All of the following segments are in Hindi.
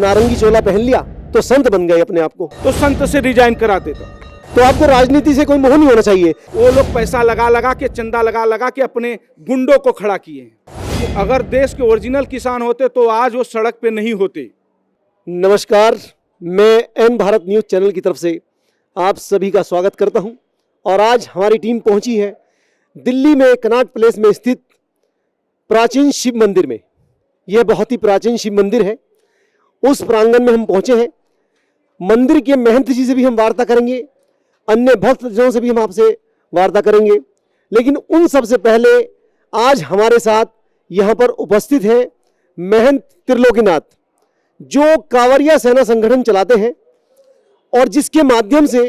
नारंगी चोला पहन लिया तो संत बन गए अपने आप को। तो संत से रिजाइन करा देता। तो आपको राजनीति से कोई मोह नहीं होना चाहिए। वो लोग पैसा लगा लगा के, चंदा लगा लगा के अपने गुंडों को खड़ा किए हैं। अगर देश के ओरिजिनल किसान होते तो आज वो सड़क पे नहीं होते। नमस्कार, मैं एन भारत न्यूज चैनल की तरफ से आप सभी का स्वागत करता हूं। और आज हमारी टीम पहुंची है दिल्ली में कनॉट प्लेस में स्थित प्राचीन शिव मंदिर में। यह बहुत ही प्राचीन शिव मंदिर है। उस प्रांगण में हम पहुंचे हैं। मंदिर के महंत जी से भी हम वार्ता करेंगे, अन्य भक्तजनों से भी हम आपसे वार्ता करेंगे। लेकिन उन सबसे पहले आज हमारे साथ यहाँ पर उपस्थित है महंत त्रिलोकीनाथ, जो कांवरिया सेना संगठन चलाते हैं और जिसके माध्यम से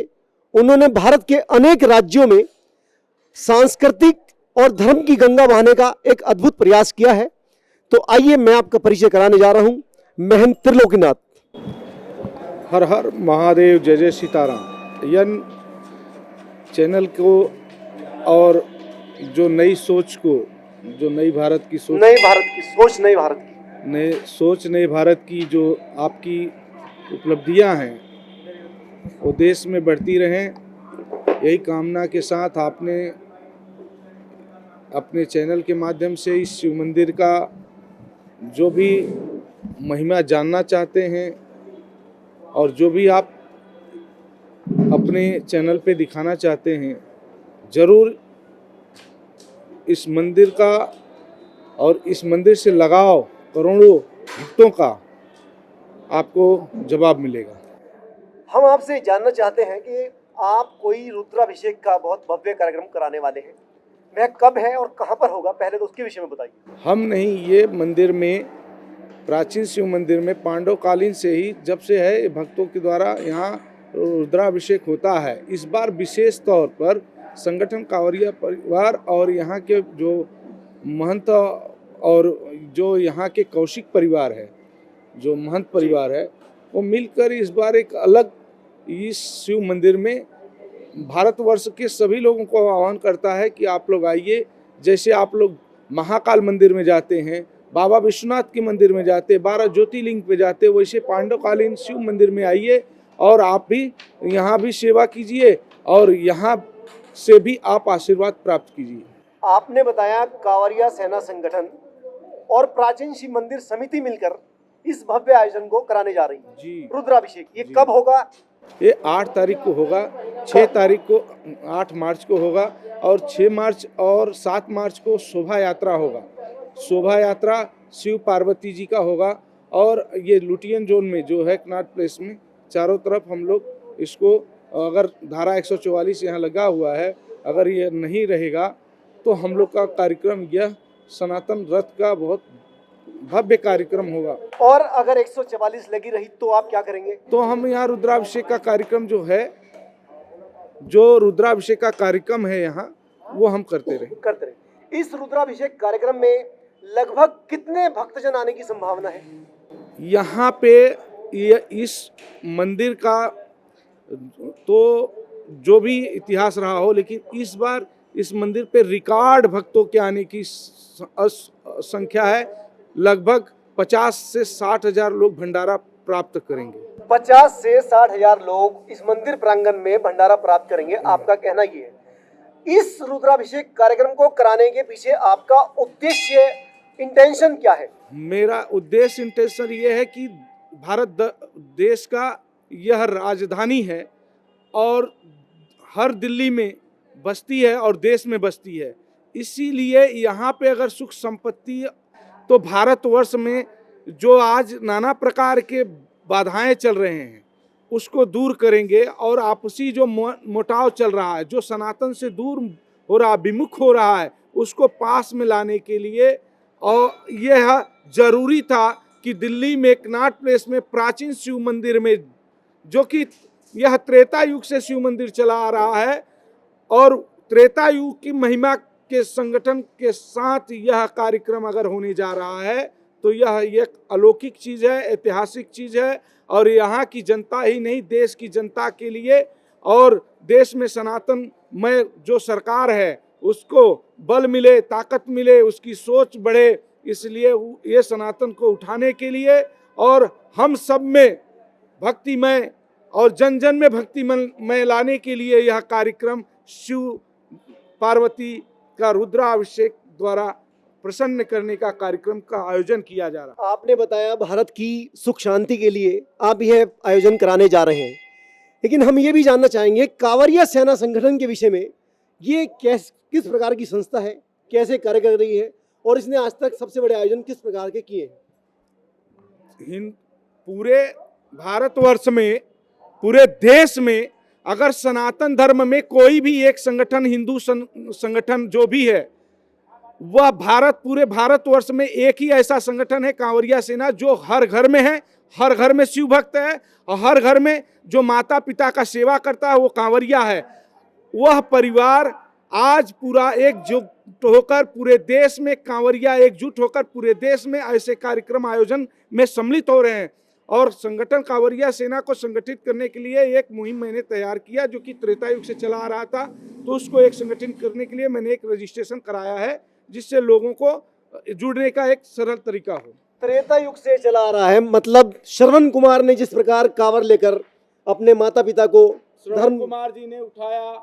उन्होंने भारत के अनेक राज्यों में सांस्कृतिक और धर्म की गंगा बहाने का एक अद्भुत प्रयास किया है। तो आइए मैं आपका परिचय कराने जा रहा हूं महंत त्रिलोकीनाथ। हर हर महादेव, जय जय सीताराम। यन चैनल को और जो नई सोच को, जो नई भारत की सोच, नई भारत की जो आपकी उपलब्धियां हैं वो देश में बढ़ती रहें, यही कामना के साथ आपने अपने चैनल के माध्यम से इस शिव मंदिर का जो भी महिमा जानना चाहते हैं और जो भी आप अपने चैनल पे दिखाना चाहते हैं, ज़रूर इस मंदिर का और इस मंदिर से लगाव करोड़ों भक्तों का आपको जवाब मिलेगा। हम आपसे जानना चाहते हैं कि आप कोई रुद्राभिषेक का बहुत भव्य कार्यक्रम कराने वाले हैं, वह कब है और कहां पर होगा, पहले तो उसके विषय में बताइए। हम नहीं, ये मंदिर में, प्राचीन शिव मंदिर में पांडव कालीन से ही जब से है, भक्तों के द्वारा यहाँ रुद्राभिषेक होता है। इस बार विशेष तौर पर संगठन कांवरिया परिवार और यहाँ के जो महंत और जो यहाँ के कौशिक परिवार है, जो महंत परिवार है, वो मिलकर इस बार एक अलग इस शिव मंदिर में भारतवर्ष के सभी लोगों को आह्वान करता है कि आप लोग आइए। जैसे आप लोग महाकाल मंदिर में जाते हैं, बाबा विश्वनाथ के मंदिर में जाते, 12 ज्योतिर्लिंग पे जाते, वैसे पांडवकालीन शिव मंदिर में आइए और आप भी यहाँ भी सेवा कीजिए और यहाँ से भी आप आशीर्वाद प्राप्त कीजिए। आपने बताया कांवरिया सेना संगठन और प्राचीन शिव मंदिर समिति मिलकर इस भव्य आयोजन को कराने जा रही है जी। रुद्राभिषेक, ये कब होगा? ये 8 तारीख को होगा, 6 तारीख को, 8 मार्च को होगा और 6 मार्च और 7 मार्च को शोभा यात्रा होगा। शोभा यात्रा शिव पार्वती जी का होगा और ये लुटियन जोन में जो है कनॉट प्लेस में चारों तरफ हम लोग इसको, अगर धारा 144 यहाँ लगा हुआ है, अगर ये नहीं रहेगा तो हम लोग का कार्यक्रम यह सनातन रथ का बहुत भव्य कार्यक्रम होगा। और अगर 144 लगी रही तो आप क्या करेंगे? तो हम यहाँ रुद्राभिषेक का कार्यक्रम जो है, जो रुद्राभिषेक का कार्यक्रम है यहाँ, वो हम करते रहे। इस रुद्राभिषेक कार्यक्रम में लगभग कितने भक्तजन आने की संभावना है? यहाँ पे ये इस मंदिर का तो जो भी इतिहास रहा हो, लेकिन इस बार इस मंदिर पे रिकॉर्ड भक्तों के आने की संख्या है। लगभग 50 से 60 हजार लोग भंडारा प्राप्त करेंगे। 50 से 60 हजार लोग इस मंदिर प्रांगण में भंडारा प्राप्त करेंगे, आपका कहना ये है। इस रुद्राभिषेक कार्यक्रम को कराने के पीछे आपका उद्देश्य, इंटेंशन क्या है? मेरा उद्देश्य, इंटेंशन ये है कि भारत देश का यह राजधानी है और हर दिल्ली में बसती है और देश में बसती है। इसीलिए यहाँ पे अगर सुख संपत्ति, तो भारतवर्ष में जो आज नाना प्रकार के बाधाएं चल रहे हैं उसको दूर करेंगे और आपसी जो मोटाव चल रहा है, जो सनातन से दूर हो रहा, विमुख हो रहा है, उसको पास में लाने के लिए। और यह जरूरी था कि दिल्ली में कनॉट प्लेस में प्राचीन शिव मंदिर में, जो कि यह त्रेता युग से शिव मंदिर चला आ रहा है और त्रेता युग की महिमा के संगठन के साथ यह कार्यक्रम अगर होने जा रहा है तो यह एक अलौकिक चीज़ है, ऐतिहासिक चीज़ है। और यहाँ की जनता ही नहीं, देश की जनता के लिए और देश में सनातन में जो सरकार है उसको बल मिले, ताकत मिले, उसकी सोच बढ़े, इसलिए ये सनातन को उठाने के लिए और हम सब में भक्तिमय और जन जन में भक्तिमय लाने के लिए यह कार्यक्रम शिव पार्वती का रुद्राभिषेक द्वारा प्रसन्न करने का कार्यक्रम का आयोजन किया जा रहा है। आपने बताया भारत की सुख शांति के लिए आप यह आयोजन कराने जा रहे हैं, लेकिन हम ये भी जानना चाहेंगे कांवरिया सेना संगठन के विषय में, ये किस प्रकार की संस्था है, कैसे कार्य कर रही है और इसने आज तक सबसे बड़े आयोजन किस प्रकार के किए हैं? पूरे भारतवर्ष में, पूरे देश में अगर सनातन धर्म में कोई भी एक संगठन, हिंदू संगठन जो भी है, वह पूरे भारतवर्ष में एक ही ऐसा संगठन है कांवरिया सेना, जो हर घर में है, हर घर में शिव भक्त है और हर घर में जो माता पिता का सेवा करता है वो कांवरिया है। वह परिवार आज पूरा एकजुट होकर पूरे देश में, कांवरिया एकजुट होकर पूरे देश में ऐसे कार्यक्रम आयोजन में सम्मिलित हो रहे हैं। और संगठन कांवरिया सेना को संगठित करने के लिए एक मुहिम मैंने तैयार किया, जो कि त्रेता युग से चला आ रहा था। तो उसको एक संगठित करने के लिए मैंने एक रजिस्ट्रेशन कराया है, जिससे लोगों को जुड़ने का एक सरल तरीका हो। त्रेता युग से चला आ रहा है, मतलब श्रवण कुमार ने जिस प्रकार कांवर लेकर अपने माता पिता को, श्रवण कुमार जी ने उठाया,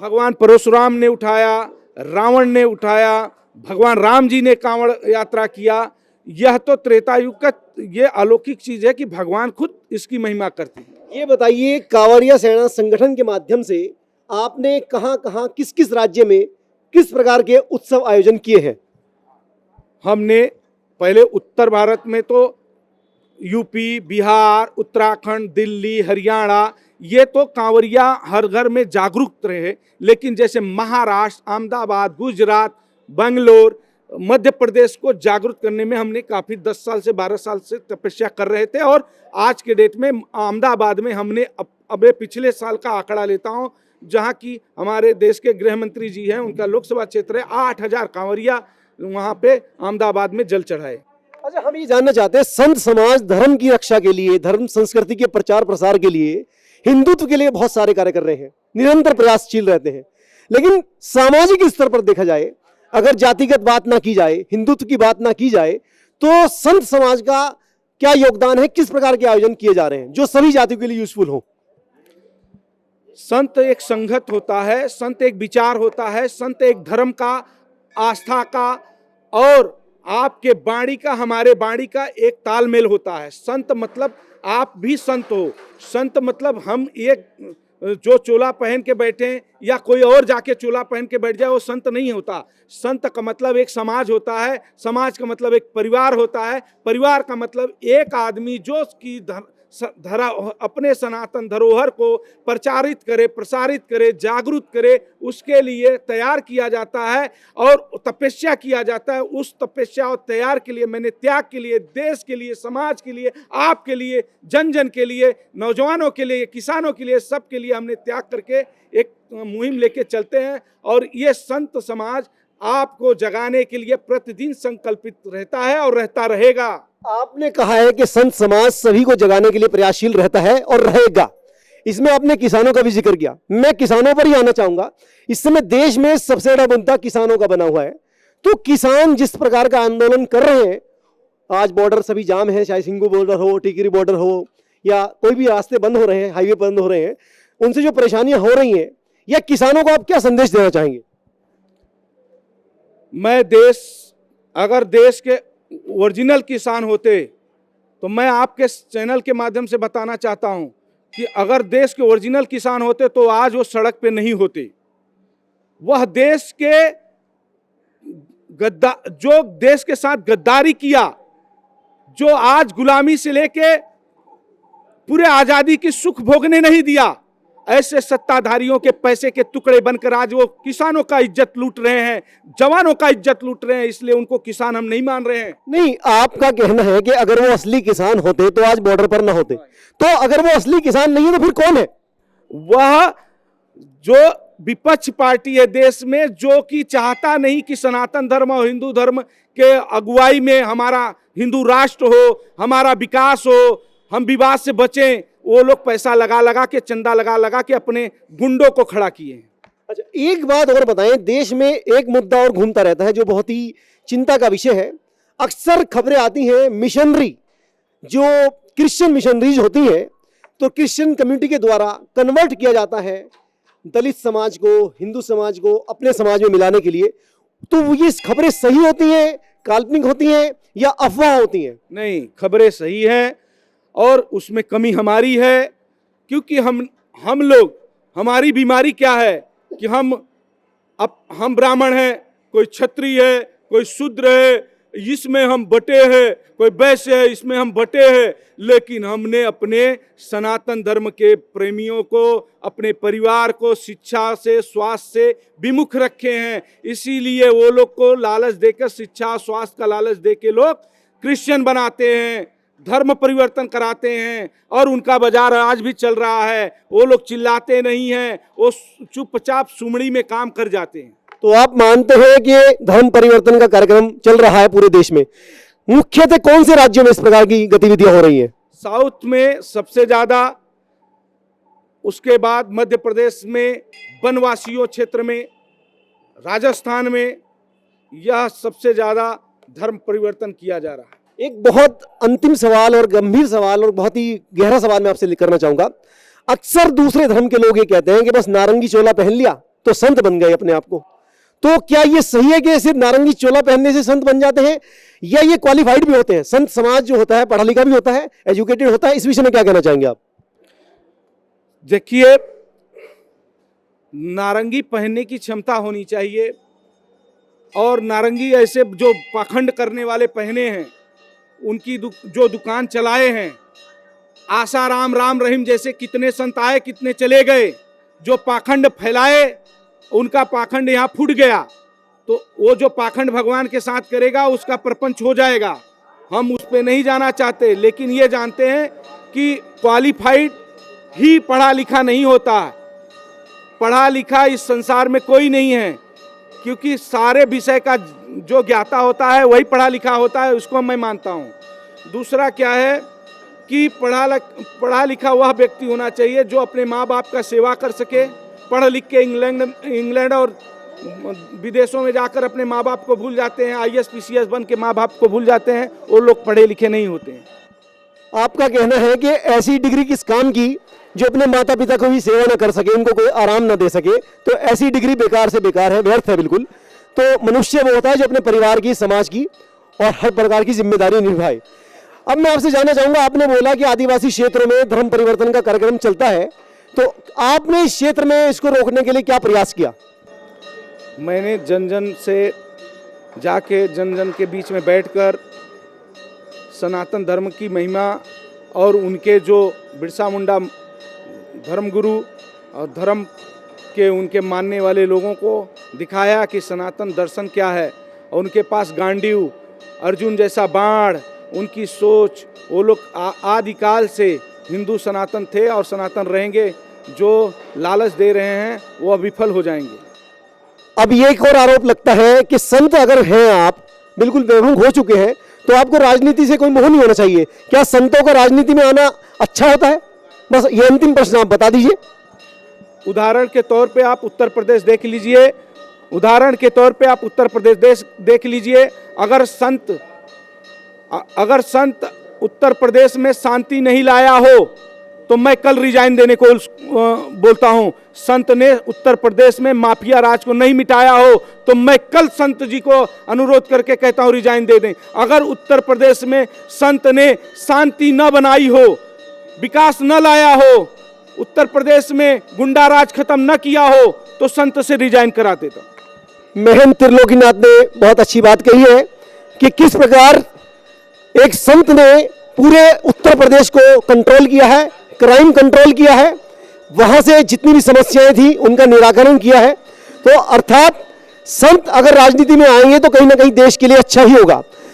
भगवान परशुराम ने उठाया, रावण ने उठाया, भगवान राम जी ने कांवड़ यात्रा किया। यह तो त्रेता युग का ये अलौकिक चीज है कि भगवान खुद इसकी महिमा करते हैं। ये बताइए, कांवरिया सेना संगठन के माध्यम से आपने कहां-कहां, किस-किस राज्य में किस प्रकार के उत्सव आयोजन किए हैं? हमने पहले उत्तर भारत में तो यूपी, बिहार, उत्तराखंड, दिल्ली, हरियाणा, ये तो कांवरिया हर घर में जागरूक रहे। लेकिन जैसे महाराष्ट्र, अहमदाबाद, गुजरात, बेंगलोर, मध्य प्रदेश को जागरूक करने में हमने काफ़ी 10 साल से 12 साल से तपस्या कर रहे थे। और आज के डेट में अहमदाबाद में हमने अब पिछले साल का आंकड़ा लेता हूँ, जहाँ की हमारे देश के गृह मंत्री जी हैं, उनका लोकसभा क्षेत्र है, 8000 कांवरिया वहाँ पे अहमदाबाद में जल चढ़ाए। अच्छा, हम ये जानना चाहते हैं, संत समाज धर्म की रक्षा के लिए, धर्म संस्कृति के प्रचार प्रसार के लिए, हिंदुत्व के लिए बहुत सारे कार्य कर रहे हैं, निरंतर प्रयासशील रहते हैं। लेकिन सामाजिक स्तर पर देखा जाए, अगर जातिगत बात ना की जाए, हिंदुत्व की बात ना की जाए, तो संत समाज का क्या योगदान है, किस प्रकार के आयोजन किए जा रहे हैं जो सभी जातियों के लिए यूजफुल हो? संत एक संगत होता है, संत एक विचार होता है, संत एक धर्म का, आस्था का और आपके वाणी का, हमारे वाणी का एक तालमेल होता है। संत मतलब आप भी संत हो। संत मतलब हम एक जो चोला पहन के बैठे या कोई और जाके चोला पहन के बैठ जाए, वो संत नहीं होता। संत का मतलब एक समाज होता है, समाज का मतलब एक परिवार होता है, परिवार का मतलब एक आदमी जो की अपने सनातन धरोहर को प्रचारित करे, प्रसारित करे, जागरूक करे, उसके लिए तैयार किया जाता है और तपस्या किया जाता है। उस तपस्या और तैयार के लिए मैंने त्याग के लिए, देश के लिए, समाज के लिए, आपके लिए, जन जन के लिए, नौजवानों के लिए, किसानों के लिए, सब के लिए हमने त्याग करके एक मुहिम लेके चलते हैं। और ये संत समाज आपको जगाने के लिए प्रतिदिन संकल्पित रहता है और रहता रहेगा। आपने कहा है कि संत समाज सभी को जगाने के लिए प्रयासशील रहता है और रहेगा। इसमें आपने किसानों का भी जिक्र किया, मैं किसानों पर ही आना चाहूंगा। इस समय देश में सबसे बड़ा मुद्दा किसानों का बना हुआ है, तो किसान जिस प्रकार का आंदोलन कर रहे हैं, आज बॉर्डर सभी जाम है, चाहे सिंगू बॉर्डर हो, टिकरी बॉर्डर हो, या कोई भी रास्ते बंद हो रहे हैं, हाईवे बंद हो रहे हैं, उनसे जो परेशानियां हो रही हैं, या किसानों को आप क्या संदेश देना चाहेंगे? अगर देश के ओरिजिनल किसान होते तो मैं आपके चैनल के माध्यम से बताना चाहता हूं कि अगर देश के ओरिजिनल किसान होते तो आज वो सड़क पे नहीं होते। वह देश के जो देश के साथ गद्दारी किया, जो आज गुलामी से लेके पूरे आजादी की सुख भोगने नहीं दिया, ऐसे सत्ताधारियों के पैसे के टुकड़े बनकर आज वो किसानों का इज्जत लूट रहे हैं, जवानों का इज्जत लूट रहे हैं। इसलिए उनको किसान हम नहीं मान रहे हैं। नहीं, आपका कहना है कि अगर वो असली किसान होते तो आज बॉर्डर पर ना होते। तो अगर वो असली किसान नहीं है तो फिर कौन है? वह जो विपक्ष पार्टी है देश में, जो कि चाहता नहीं कि सनातन धर्म और हिंदू धर्म के अगुवाई में हमारा हिंदू राष्ट्र हो, हमारा विकास हो, हम विवाद से बचें, वो लोग पैसा लगा के, चंदा लगा के अपने गुंडों को खड़ा किए हैं। अच्छा, एक बात और बताएं, देश में एक मुद्दा और घूमता रहता है जो बहुत ही चिंता का विषय है। अक्सर खबरें आती हैं मिशनरी जो क्रिश्चियन मिशनरीज होती हैं तो क्रिश्चियन कम्युनिटी के द्वारा कन्वर्ट किया जाता है दलित समाज को, हिंदू समाज को अपने समाज में मिलाने के लिए, तो ये खबरें सही होती हैं, काल्पनिक होती हैं या अफवाह होती हैं? नहीं, खबरें सही हैं और उसमें कमी हमारी है, क्योंकि हम लोग, हमारी बीमारी क्या है कि हम ब्राह्मण हैं, कोई क्षत्रिय है, कोई शूद्र है, इसमें हम बटे हैं, कोई वैश्य है, इसमें हम बटे हैं, लेकिन हमने अपने सनातन धर्म के प्रेमियों को, अपने परिवार को शिक्षा से, स्वास्थ्य से विमुख रखे हैं। इसीलिए वो लोग को लालच देकर, शिक्षा स्वास्थ्य का लालच देके लोग क्रिश्चियन बनाते हैं, धर्म परिवर्तन कराते हैं और उनका बाजार आज भी चल रहा है। वो लोग चिल्लाते नहीं हैं, वो चुपचाप सुमड़ी में काम कर जाते हैं। तो आप मानते हैं कि धर्म परिवर्तन का कार्यक्रम चल रहा है पूरे देश में? मुख्यतः कौन से राज्यों में इस प्रकार की गतिविधियां हो रही हैं? साउथ में सबसे ज्यादा, उसके बाद मध्य प्रदेश में, वनवासियों क्षेत्र में, राजस्थान में, यह सबसे ज्यादा धर्म परिवर्तन किया जा रहा है। एक बहुत अंतिम सवाल और गंभीर सवाल और बहुत ही गहरा सवाल मैं आपसे करना चाहूंगा। अक्सर दूसरे धर्म के लोग ये कहते हैं कि बस नारंगी चोला पहन लिया तो संत बन गए अपने आप को, तो क्या ये सही है कि सिर्फ नारंगी चोला पहनने से संत बन जाते हैं या ये क्वालिफाइड भी होते हैं? संत समाज जो होता है पढ़ा लिखा भी होता है, एजुकेटेड होता है, इस विषय में क्या कहना चाहेंगे आप? देखिए, नारंगी पहनने की क्षमता होनी चाहिए और नारंगी ऐसे जो पाखंड करने वाले पहने हैं, उनकी जो दुकान चलाए हैं, आसाराम, राम रहीम जैसे कितने संत आए, कितने चले गए, जो पाखंड फैलाए उनका पाखंड यहाँ फूट गया, तो वो जो पाखंड भगवान के साथ करेगा उसका प्रपंच हो जाएगा। हम उस पे नहीं जाना चाहते, लेकिन ये जानते हैं कि क्वालिफाइड ही पढ़ा लिखा नहीं होता। पढ़ा लिखा इस संसार में कोई नहीं है, क्योंकि सारे विषय का जो ज्ञाता होता है वही पढ़ा लिखा होता है, उसको मैं मानता हूँ। दूसरा क्या है कि पढ़ा लिखा वह व्यक्ति होना चाहिए जो अपने माँ बाप का सेवा कर सके। पढ़ लिख के इंग्लैंड और विदेशों में जाकर अपने माँ बाप को भूल जाते हैं, IAS PCS बन के माँ बाप को भूल जाते हैं, वो लोग पढ़े लिखे नहीं होते हैं। आपका कहना है कि ऐसी डिग्री किस काम की जो अपने माता पिता को भी सेवा न कर सके, उनको कोई आराम न दे सके, तो ऐसी डिग्री बेकार से बेकार है, व्यर्थ है बिल्कुल। तो मनुष्य वो होता है जो अपने परिवार की, समाज की और हर प्रकार की जिम्मेदारी निभाए। अब मैं आपसे जानना चाहूंगा, आपने बोला कि आदिवासी क्षेत्रों में धर्म परिवर्तन का कार्यक्रम चलता है, तो आपने इस क्षेत्र में इसको रोकने के लिए क्या प्रयास किया? मैंने जन जन से जाके, जन जन के बीच में बैठकर सनातन धर्म की महिमा और उनके जो बिरसा मुंडा धर्मगुरु और धर्म के उनके मानने वाले लोगों को दिखाया कि सनातन दर्शन क्या है। और उनके पास गांडीव, अर्जुन जैसा बाण, उनकी सोच, वो लोग आदिकाल से हिंदू सनातन थे और सनातन रहेंगे। जो लालच दे रहे हैं वो विफल हो जाएंगे। अब ये एक और आरोप लगता है कि संत अगर हैं, आप बिल्कुल बेमुख हो चुके हैं, तो आपको राजनीति से कोई मोह नहीं होना चाहिए। क्या संतों का राजनीति में आना अच्छा होता है? बस ये अंतिम प्रश्न आप बता दीजिए। उदाहरण के तौर पे आप उत्तर प्रदेश देख लीजिए, उदाहरण के तौर पे आप उत्तर प्रदेश देख लीजिए। अगर संत उत्तर प्रदेश में शांति नहीं लाया हो तो मैं कल रिजाइन देने को बोलता हूं। संत ने उत्तर प्रदेश में माफिया राज को नहीं मिटाया हो तो मैं कल संत जी को अनुरोध करके कहता हूं रिजाइन दे दें। अगर उत्तर प्रदेश में संत ने शांति न बनाई हो, विकास न लाया हो, उत्तर प्रदेश में गुंडा राज खत्म न किया हो तो संत से रिजाइन करा देता। महंत त्रिलोकीनाथ ने बहुत अच्छी बात कही है कि किस प्रकार एक संत ने पूरे उत्तर प्रदेश को कंट्रोल किया है, क्राइम कंट्रोल किया है, वहां से जितनी भी समस्याएं थी उनका निराकरण किया है। तो अर्थात संत अगर राजनीति में आएंगे तो कहीं ना कहीं देश के लिए अच्छा ही होगा।